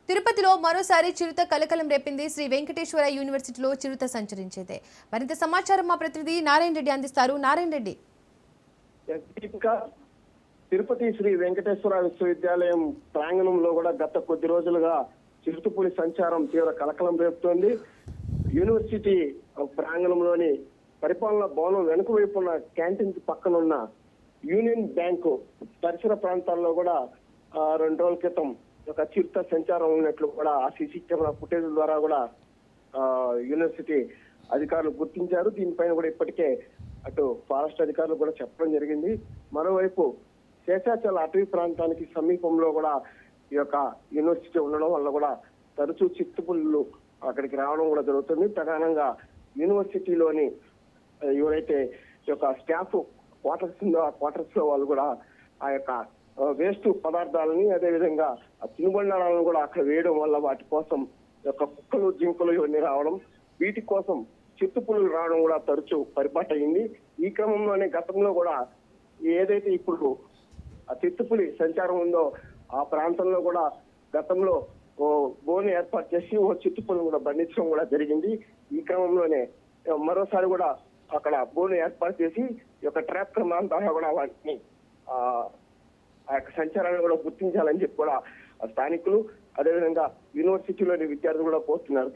తిరుపతిలో మరోసారి చిరుత కలకలం రేపింది. శ్రీ వెంకటేశ్వర యూనివర్సిటీలో చిరుత సంచరించేదే. మరింత సమాచారం మా ప్రతినిధి నారాయణ రెడ్డి అందిస్తారు. నారాయణ రెడ్డి. తిరుపతి శ్రీ వెంకటేశ్వర విశ్వవిద్యాలయం ప్రాంగణంలో కూడా గత కొద్ది రోజులుగా చిరుతపులి సంచారం తీవ్ర కలకలం రేపుతోంది. యూనివర్సిటీ ప్రాంగణంలోని పరిపాలనా భవనం వెనుక వైపు ఉన్న క్యాంటీన్ పక్కనున్న యూనియన్ బ్యాంకు పరిసర ప్రాంతాల్లో కూడా 2 రోజుల క్రితం ఒక చిరుత సంచారం ఉన్నట్లు కూడా ఆ సీసీ కెమెరా ఫుటేజ్ ద్వారా కూడా యూనివర్సిటీ అధికారులు గుర్తించారు. దీనిపైన కూడా ఇప్పటికే అటు ఫారెస్ట్ అధికారులు కూడా చెప్పడం జరిగింది. మరోవైపు శేషాచల అటవీ ప్రాంతానికి సమీపంలో కూడా ఈ యొక్క యూనివర్సిటీ ఉండడం వల్ల కూడా తరచూ చిరుతపులులు అక్కడికి రావడం కూడా జరుగుతుంది. ప్రధానంగా యూనివర్సిటీలోని ఎవరైతే ఈ యొక్క స్టాఫ్ క్వార్టర్స్ ఉందో ఆ క్వార్టర్స్ లో వాళ్ళు కూడా ఆ యొక్క వేస్ట్ పదార్థాలని అదేవిధంగా ఆ తినుబండారాలను కూడా అక్కడ వేయడం వల్ల వాటి కోసం యొక్క కుక్కలు జింకలు ఇవన్నీ రావడం, వీటి కోసం చిరుతపులులు రావడం కూడా తరచూ పరిపాటు అయింది. ఈ క్రమంలోనే గతంలో కూడా ఏదైతే ఇప్పుడు ఆ చిరుతపులి సంచారం ఉందో ఆ ప్రాంతంలో కూడా గతంలో ఓ బోన్ ఏర్పాటు చేసి ఓ చిరుతపులిని కూడా బంధించడం కూడా జరిగింది. ఈ క్రమంలోనే మరోసారి కూడా అక్కడ బోన్ ఏర్పాటు చేసి ఈ యొక్క ట్రాప్ కెమెరా ద్వారా కూడా వాటిని ఆ యొక్క సంచారాన్ని కూడా గుర్తించాలని చెప్పి కూడా స్థానికులు అదేవిధంగా యూనివర్సిటీలోని విద్యార్థులు కూడా కోరుతున్నారు.